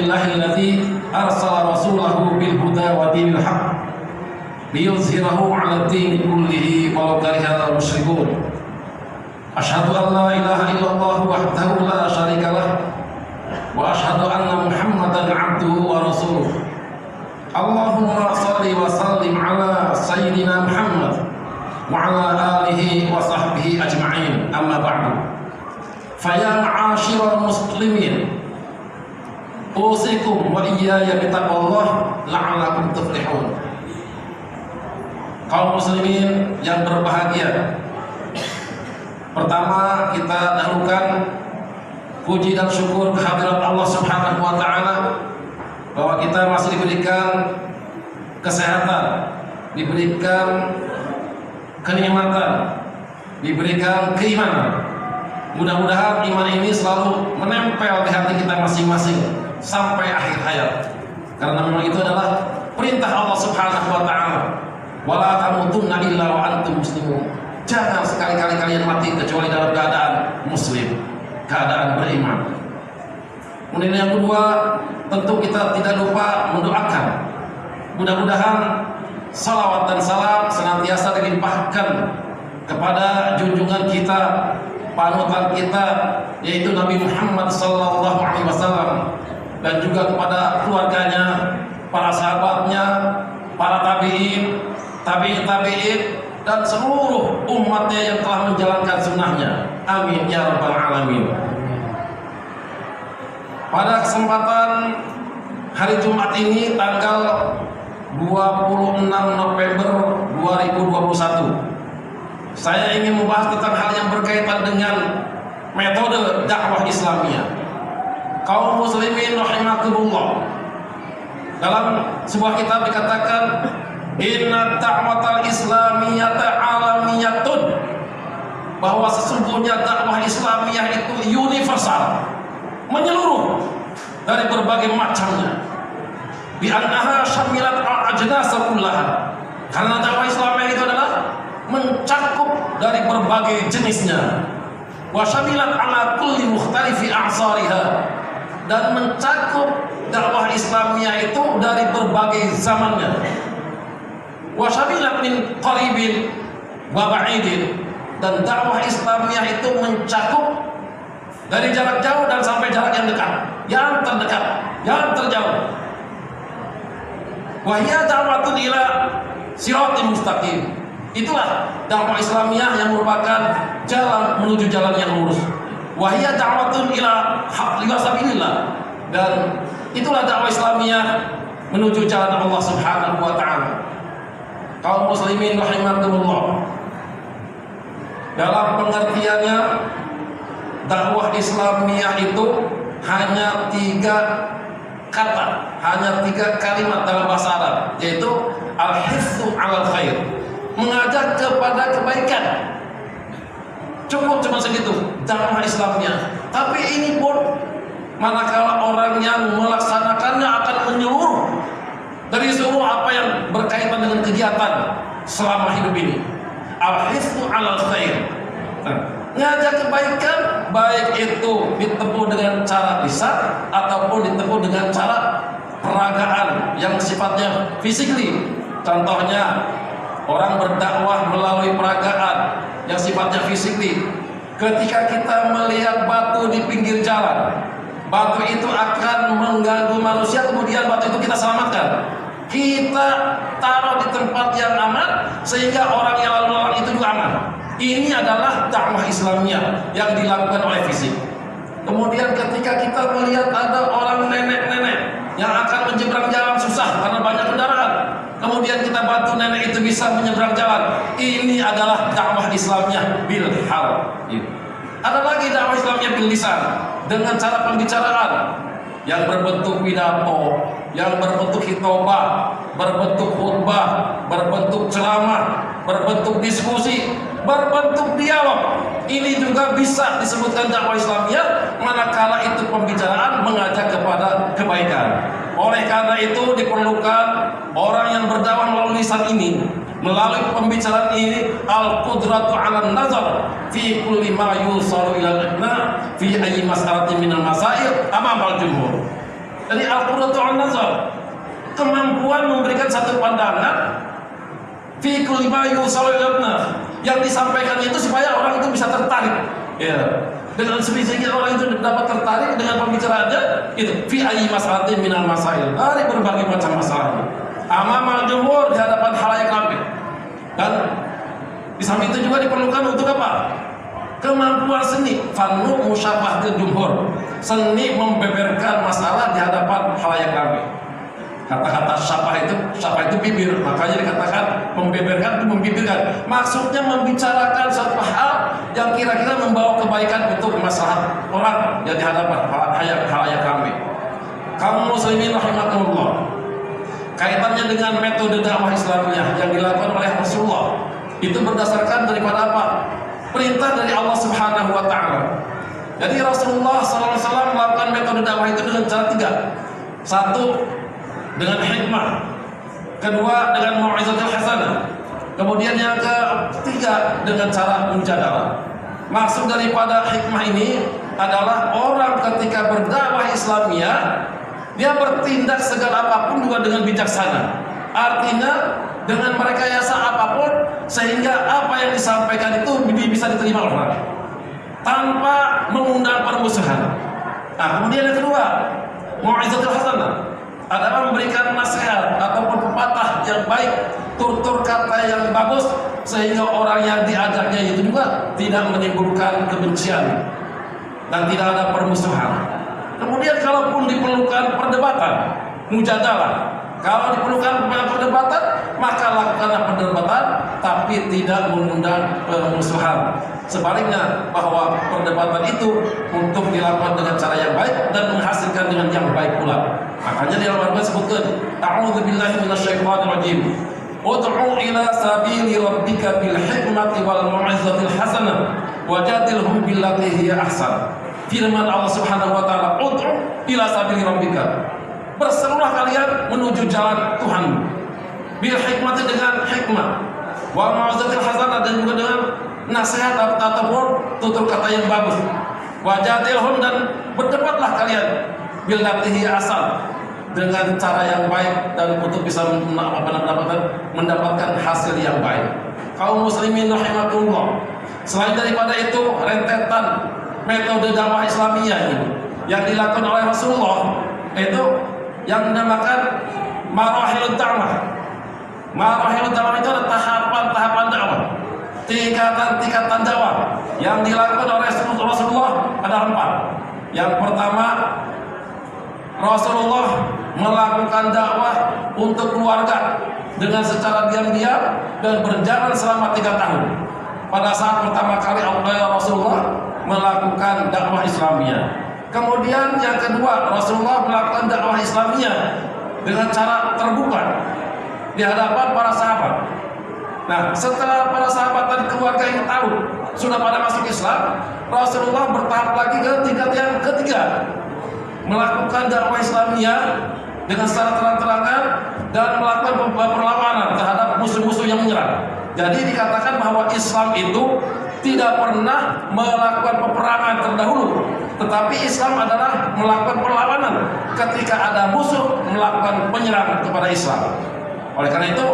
Alhamdulillahilladzi arsala rasulahu bil huda wa dinil haqq liyuzhirahu 'ala ad-din kullihi walau karihal musyrikun. Asyhadu an la ilaha illallah wahdahu la syarika lah wa asyhadu anna Muhammadan 'abduhu wa rasuluh. Allahumma shalli wa sallim 'ala sayyidina Muhammad wa 'ala alihi wa sahbihi ajma'in. Amma ba'du. Fa ya ma'asyiral muslimin, usikum wa iyaya bittaqwallah la'allakum tuflihun. Kaum muslimin yang berbahagia, pertama kita dahulukan puji dan syukur kehadirat Allah Subhanahu wa taala bahwa kita masih diberikan kesehatan, diberikan kenikmatan, diberikan keimanan. Mudah-mudahan iman ini selalu menempel di hati kita masing-masing sampai akhir hayat. Karena memang itu adalah perintah Allah Subhanahu wa taala. Wala tamutunna illa wa antum muslimun. Jangan sekali-kali kalian mati kecuali dalam keadaan muslim, keadaan beriman. Kemudian yang kedua, tentu kita tidak lupa mendoakan. Mudah-mudahan salawat dan salam senantiasa dilimpahkan kepada junjungan kita, panutan kita, yaitu Nabi Muhammad sallallahu alaihi wasallam, dan juga kepada keluarganya, para sahabatnya, para tabi'in, tabi'in, dan seluruh umatnya yang telah menjalankan sunnahnya. Amin ya rabbal alamin. Pada kesempatan hari Jumat ini tanggal 26 November 2021, saya ingin membahas tentang hal yang berkaitan dengan metode dakwah Islamiyah. Kaum muslimin rahimakumullah, dalam sebuah kitab dikatakan inna da'watal islamiyata alamiyatun, bahwa sesungguhnya dakwah Islamiyah itu universal, menyeluruh dari berbagai macamnya. Bi annaha syamilat al-ajnas kullaha, karena dakwah Islamiyah itu adalah mencakup dari berbagai jenisnya. Wa syamilat ala kulli mukhtalifi a'sariha, dan mencakup dakwah Islamiyah itu dari berbagai zamannya. Wa syamilat min qaribin wa ba'idin, dan dakwah Islamiyah itu mencakup dari jarak jauh dan sampai jarak yang dekat, yang terdekat, yang terjauh. Wa hiya da'watun ila siratal mustaqim, itulah dakwah Islamiyah yang merupakan jalan menuju jalan yang lurus. Wa hiya da'watun ila sabilillah, dan itulah dakwah Islamiyah menuju jalan Allah Subhanahu wa taala. Kaum muslimin rahimakumullah, dalam pengertiannya dakwah Islamiyah itu hanya 3 kata, hanya 3 kalimat dalam bahasa Arab, yaitu al-hifdzu 'alal khair, mengajak kepada kebaikan. Cukup cuma segitu dakwah Islamiyah. Tapi ini pun manakala orang yang melaksanakannya akan menyeluruh dari seluruh apa yang berkaitan dengan kegiatan selama hidup ini. Al-hifdzu 'alal khair, ngajak kebaikan, baik itu ditempuh dengan cara lisan ataupun ditempuh dengan cara peragaan yang sifatnya fisikly. Contohnya, orang berdakwah melalui peragaan yang sifatnya fisikly. Ketika kita melihat batu di pinggir jalan, batu itu akan mengganggu manusia, kemudian batu itu kita selamatkan, kita taruh di tempat yang aman sehingga orang yang lalu lalang itu juga aman. Ini adalah dakwah Islamiyah yang dilakukan oleh fisik. Kemudian ketika kita melihat ada orang nenek-nenek yang akan menyeberang jalan susah karena banyak kendaraan, kemudian kita bantu nenek itu bisa menyeberang jalan, ini adalah dakwah Islamiyah bil hal. Ada lagi dakwah Islamiyah bil lisan, dengan cara pembicaraan yang berbentuk pidato, yang berbentuk khitbah, berbentuk khutbah, berbentuk ceramah, berbentuk diskusi, berbentuk dialog. Ini juga bisa disebutkan dakwah Islamiyah manakala itu pembicaraan mengajak kepada kebaikan. Oleh karena itu diperlukan orang yang berdakwah melalui lisan ini, melalui pembicaraan ini, al-qudratu 'ala nazar fi kulli ma yusalu ila al-iqna fi ayyi mas'alatin min al-masail amam al-jumhur. Jadi al-qudratu an-nazar, kemampuan memberikan satu pandangan fi kulli ma yusallu yang disampaikan itu supaya orang itu bisa tertarik. Ya. Dengan sebisanya orang itu dapat tertarik dengan pembicaraannya itu fi ayyi mas'alatin minal masail, dari berbagai macam masalah. Amama jumhur, di hadapan khalayak ramai. Dan di samping itu juga diperlukan untuk apa? Kemampuan seni, fannu musyabahatil jumhur, seni membeberkan masalah di hadapan khalayak ramai. Kata-kata syafah itu bibir, makanya dikatakan membeberkan itu membibirkan. Maksudnya membicarakan suatu hal yang kira-kira membawa kebaikan untuk masalah orang yang di hadapan khalayak ramai. Kaum muslimin rahimakumullah, kaitannya dengan metode dakwah Islamiyah yang dilakukan oleh Rasulullah itu berdasarkan daripada apa? Perintah dari Allah Subhanahu wa taala. Jadi Rasulullah SAW melakukan metode dakwah itu dengan cara 3. Satu, dengan hikmah. Kedua, dengan mau'izatul hasanah. Kemudian yang ketiga, dengan cara mujadalah. Maksud daripada hikmah ini adalah orang ketika berdakwah Islamiyah, dia bertindak segala apapun juga dengan bijaksana. Artinya dengan merekayasa apapun sehingga apa yang disampaikan itu bisa diterima orang tanpa mengundang permusuhan. Nah, kemudian yang kedua, mau'izatul hasanah adalah memberikan nasihat ataupun pepatah yang baik, tutur kata yang bagus sehingga orang yang diajaknya itu juga tidak menimbulkan kebencian dan tidak ada permusuhan. Kemudian kalaupun diperlukan perdebatan, mujadalah. Kalau diperlukan perdebatan, maka lakukanlah perdebatan tapi tidak mengundang permusuhan. Sebaliknya bahwa perdebatan itu untuk dilakukan dengan cara yang baik dan menghasilkan dengan yang baik pula. Makanya di dalam Al-Quran disebutkan, a'udzubillahi minasyaitonir rajim. Ud'u ila sabili rabbika bil hikmati wal mau'izatil hasanah wajadilhum billati hiya ahsan. Firman Allah Subhanahu wa taala, ud'u ila sabili rabbika. Berserulah kalian menuju jalan Tuhan. Bil hikmati, dengan hikmah. Wal mau'izatil hasanah, dan juga dengan nasihat ataupun tutur kata yang bagus. Wajadilhum, dan berdebatlah kalian billati hiya ahsan, dengan cara yang baik dan untuk bisa mendapatkan hasil yang baik. Kaum muslimin rahimakumullah, selain daripada itu rentetan metode dakwah Islamiyah ini yang dilakukan oleh Rasulullah, itu yang dinamakan marahilud dakwah. Marahilud dakwah itu adalah tahapan-tahapan dakwah, tingkatan-tingkatan dakwah yang dilakukan oleh Rasulullah ada 4. Yang pertama, Rasulullah melakukan dakwah untuk keluarga dengan secara diam-diam dan berjalan selama 3 tahun. Pada saat pertama kali Rasulullah melakukan dakwah Islamiyah. Kemudian yang kedua, Rasulullah melakukan dakwah Islamiyah dengan cara terbuka di hadapan para sahabat. Nah, setelah para sahabat dan keluarga yang tahu sudah pada masuk Islam, Rasulullah bertahap lagi ke tingkat yang ketiga, melakukan dakwah Islamiyah dengan secara terang-terangan dan melakukan perlawanan terhadap musuh-musuh yang menyerang. Jadi dikatakan bahwa Islam itu tidak pernah melakukan peperangan terdahulu, tetapi Islam adalah melakukan perlawanan ketika ada musuh melakukan penyerang kepada Islam. Oleh karena itu,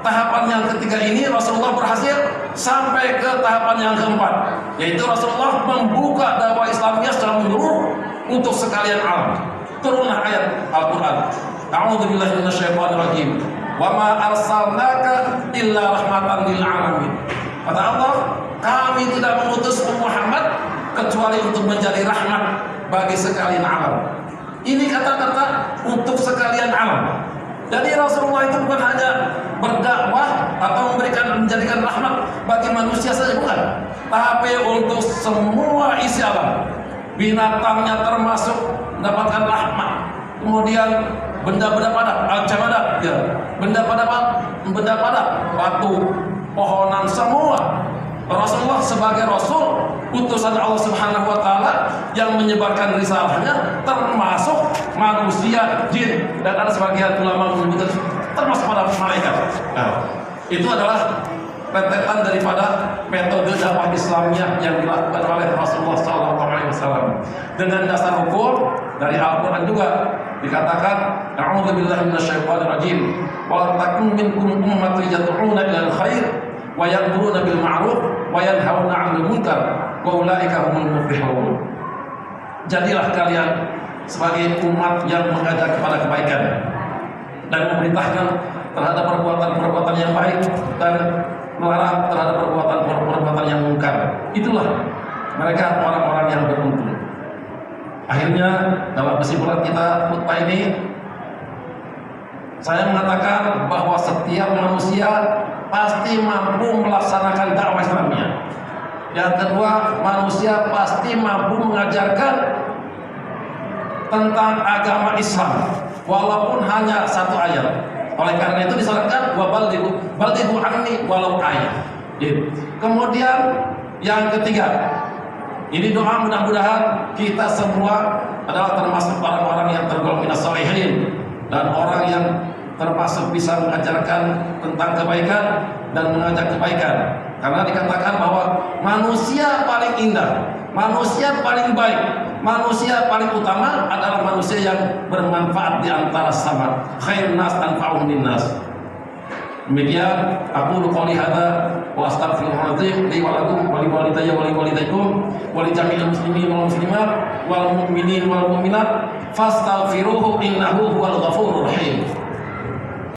tahapan yang ketiga ini Rasulullah berhasil sampai ke tahapan yang keempat, yaitu Rasulullah membuka dakwah Islamiyah secara menyeluruh untuk sekalian alam. Turunlah ayat Al-Quran, a'udzubillahi minasyaitonir rajim, wa ma arsalnaka illa rahmatan lil alamin. Kata Allah, kami tidak mengutus Muhammad kecuali untuk menjadi rahmat bagi sekalian alam. Ini kata-kata untuk sekalian alam. Jadi Rasulullah itu bukan hanya berdakwah atau menjadikan rahmat bagi manusia saja, bukan, tapi untuk semua isi alam. Binatangnya termasuk mendapatkan rahmat. Kemudian benda-benda padat, al-jamadat, ya, benda padat, batu, pohonan, semua. Rasulullah sebagai Rasul, utusan Allah Subhanahu wa taala yang menyebarkan risalahnya, termasuk manusia, jin, dan ada sebagian ulama menyebutkan termasuk pada malaikat. Nah, itu adalah rentetan daripada metode dakwah Islamiyah yang dilakukan oleh Rasulullah SAW. Dengan dasar hukum dari Al-Quran juga dikatakan, A'udzubillahi minasyaitonirrajim. Wa takum minkum ummatun yad'una ilal khair wa ya'muruna bil ma'ruf wa yanhauna 'anil munkar wa ulaika humul muflihun. Jadilah kalian sebagai umat yang mengajak kepada kebaikan dan memerintahkan terhadap perbuatan-perbuatan yang baik dan melarang terhadap perbuatan-perbuatan yang mungkar. Itulah mereka orang-orang yang beruntung. Akhirnya dalam kesimpulan kita khutbah ini, saya mengatakan bahwa setiap manusia pasti mampu melaksanakan dakwah Islamiyah. Yang kedua, manusia pasti mampu mengajarkan tentang agama Islam walaupun hanya satu ayat. Oleh karena itu disyaratkan balighu anni walau ayat. Kemudian yang ketiga, ini doa mudah-mudahan kita semua adalah termasuk orang-orang yang tergolong minas shalihin dan orang yang termasuk bisa mengajarkan tentang kebaikan dan mengajak kebaikan. Karena dikatakan bahwa manusia paling indah, manusia paling baik, manusia paling utama adalah manusia yang bermanfaat di antara sama. Khairun nas anfa'uhum linnas. Demikian aku qouli hadza wa astaghfirullahaladzim li wa lakum wa li walidayya wa li walidaykum wa li jami'il muslimin wal muslimat wal mu'minin wal mu'minat fastaghfiruhu innahu huwal ghafurur rahim.